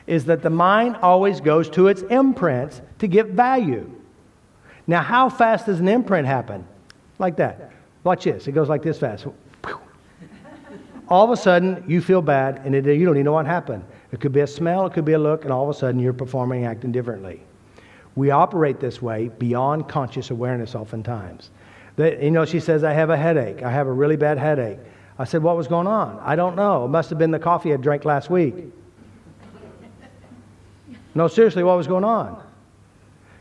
is that the mind always goes to its imprints to get value. Now, how fast does an imprint happen? Like that. Watch this. It goes like this fast. All of a sudden, you feel bad, and you don't even know what happened. It could be a smell, it could be a look, and all of a sudden, you're performing, acting differently. We operate this way beyond conscious awareness oftentimes. She says, I have a headache. I have a really bad headache. I said, what was going on? I don't know. It must have been the coffee I drank last week. No, seriously, what was going on?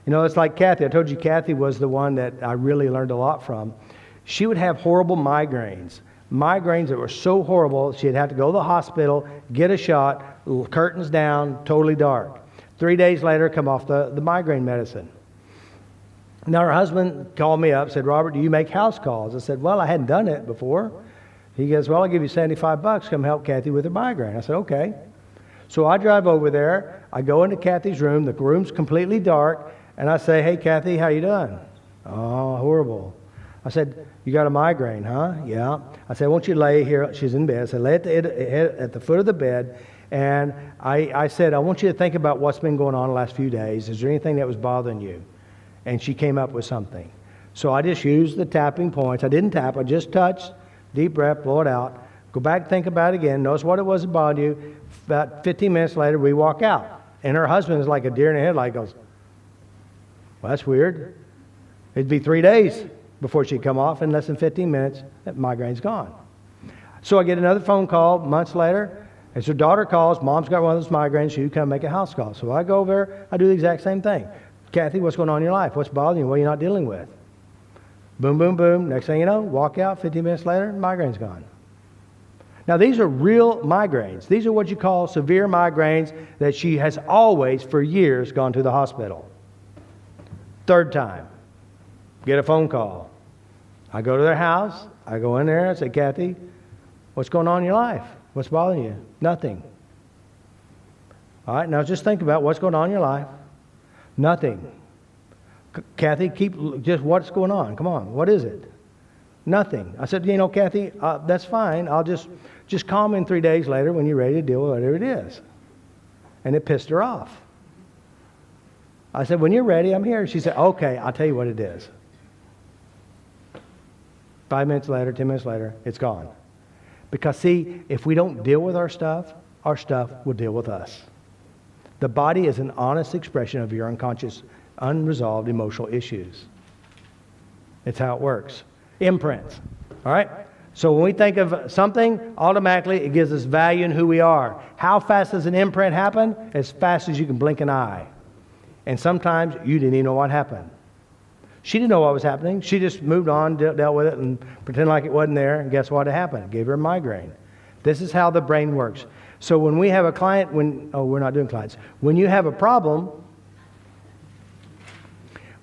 It's like Kathy. I told you Kathy was the one that I really learned a lot from. She would have horrible migraines. Migraines that were so horrible, she'd have to go to the hospital, get a shot, curtains down, totally dark. 3 days later, come off the migraine medicine. Now, her husband called me up, said, Robert, do you make house calls? I said, well, I hadn't done it before. He goes, well, I'll give you $75, come help Kathy with her migraine. I said, okay. So I drive over there, I go into Kathy's room, the room's completely dark, and I say, hey, Kathy, how you doing? Oh, horrible. I said, you got a migraine, huh? Yeah. I said, I want you to lay here. She's in bed. I said, lay at the foot of the bed. And I said, I want you to think about what's been going on the last few days. Is there anything that was bothering you? And she came up with something. So I just used the tapping points. I didn't tap. I just touched. Deep breath, blow it out. Go back, think about it again. Notice what it was that bothered you. About 15 minutes later, we walk out. And her husband is like a deer in the headlight. Goes, well, that's weird. It'd be 3 days before she'd come off. In less than 15 minutes, that migraine's gone. So I get another phone call months later. As her daughter calls, mom's got one of those migraines. She'd come make a house call. So I go over there. I do the exact same thing. Kathy, what's going on in your life? What's bothering you? What are you not dealing with? Boom, boom, boom. Next thing you know, walk out. 15 minutes later, migraine's gone. Now, these are real migraines. These are what you call severe migraines that she has always, for years, gone to the hospital. Third time, get a phone call. I go to their house. I go in there. I say, Kathy, what's going on in your life? What's bothering you? Nothing. All right, now just think about what's going on in your life. Nothing. Kathy, just what's going on? Come on, what is it? Nothing. I said, Kathy, that's fine. I'll just call me in 3 days later when you're ready to deal with whatever it is. And it pissed her off. I said, when you're ready, I'm here. She said, okay, I'll tell you what it is. 5 minutes later, 10 minutes later, it's gone. Because see, if we don't deal with our stuff will deal with us. The body is an honest expression of your unconscious, unresolved emotional issues. It's how it works. Imprints. All right? So when we think of something, automatically it gives us value in who we are. How fast does an imprint happen? As fast as you can blink an eye. And sometimes you didn't even know what happened. She didn't know what was happening. She just moved on, dealt with it, and pretended like it wasn't there. And guess what happened? It gave her a migraine. This is how the brain works. So when we have a client, we're not doing clients. When you have a problem,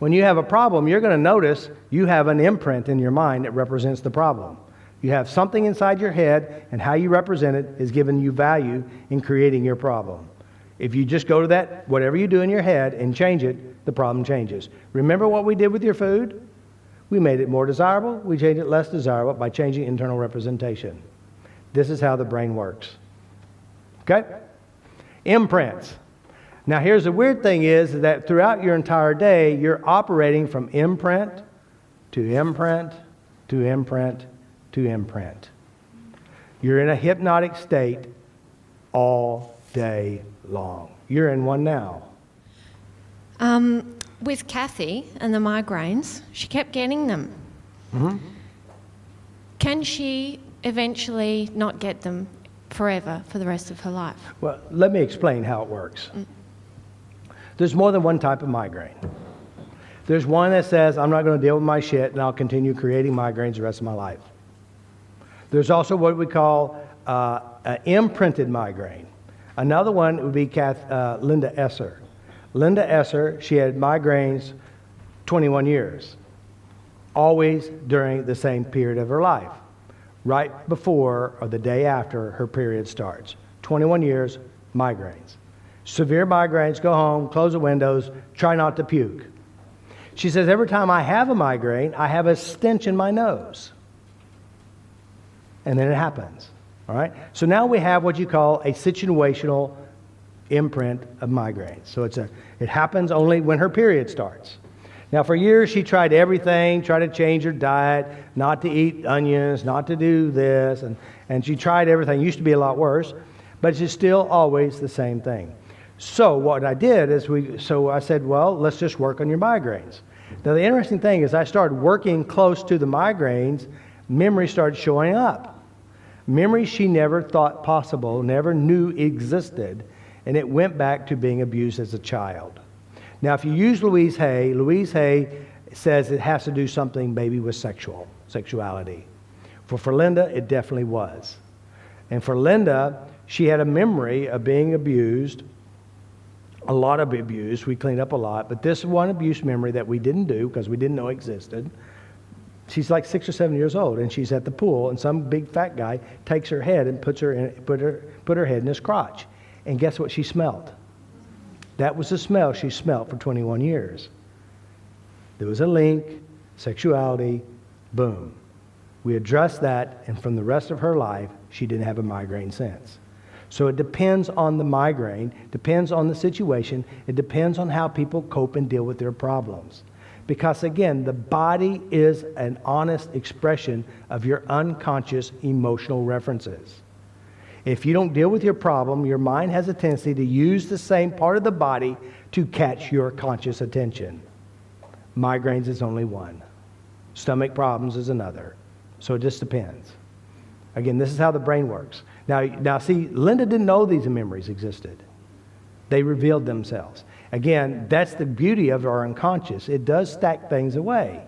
you're going to notice you have an imprint in your mind that represents the problem. You have something inside your head, and how you represent it is giving you value in creating your problem. If you just go to that, whatever you do in your head, and change it, the problem changes. Remember what we did with your food? We made it more desirable. We changed it less desirable by changing internal representation. This is how the brain works. Okay? Imprints. Now here's the weird thing is that throughout your entire day, you're operating from imprint to imprint to imprint to imprint. You're in a hypnotic state all day long. You're in one now. With Kathy and the migraines, she kept getting them. Mm-hmm. Can she eventually not get them forever for the rest of her life? Well, let me explain how it works. There's more than one type of migraine. There's one that says, I'm not going to deal with my shit and I'll continue creating migraines the rest of my life. There's also what we call an imprinted migraine. Another one would be Linda Esser. Linda Esser, she had migraines 21 years, always during the same period of her life, right before or the day after her period starts. 21 years, migraines. Severe migraines, go home, close the windows, try not to puke. She says, every time I have a migraine, I have a stench in my nose. And then it happens. All right? So now we have what you call a situational imprint of migraines. So it happens only when her period starts. Now, for years, she tried everything, tried to change her diet, not to eat onions, not to do this, and she tried everything. It used to be a lot worse, but it's still always the same thing. So what I did is I said, well, let's just work on your migraines. Now, the interesting thing is I started working close to the migraines, memory started showing up. Memory she never thought possible, never knew existed, and it went back to being abused as a child. Now, if you use Louise Hay says it has to do something maybe with sexuality. For Linda, it definitely was. And for Linda, she had a memory of being abused, a lot of abuse. We cleaned up a lot, but this one abuse memory that we didn't do because we didn't know existed. She's like 6 or 7 years old, and she's at the pool, and some big fat guy takes her head and put her head in his crotch. And guess what she smelled? That was the smell she smelled for 21 years. There was a link, sexuality, boom. We addressed that, and from the rest of her life, she didn't have a migraine since. So it depends on the migraine, depends on the situation, it depends on how people cope and deal with their problems. Because again, the body is an honest expression of your unconscious emotional references. If you don't deal with your problem, your mind has a tendency to use the same part of the body to catch your conscious attention. Migraines is only one. Stomach problems is another. So it just depends. Again, this is how the brain works. Now see, Linda didn't know these memories existed. They revealed themselves. Again, that's the beauty of our unconscious. It does stack things away.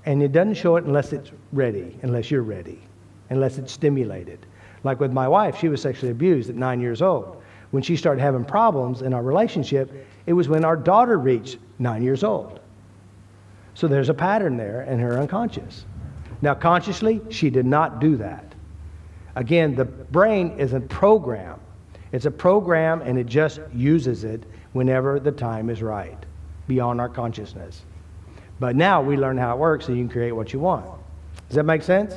And it doesn't show it unless it's ready, unless you're ready, unless it's stimulated. Like with my wife, she was sexually abused at 9 years old. When she started having problems in our relationship, it was when our daughter reached 9 years old. So there's a pattern there in her unconscious. Now, consciously, she did not do that. Again, the brain is a program. It's a program, and it just uses it whenever the time is right, beyond our consciousness. But now we learn how it works, so you can create what you want. Does that make sense?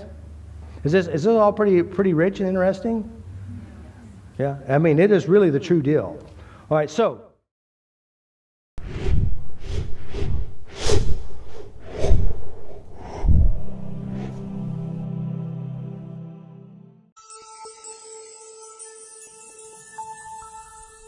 Is this all pretty rich and interesting? Yeah, I mean, it is really the true deal. All right, so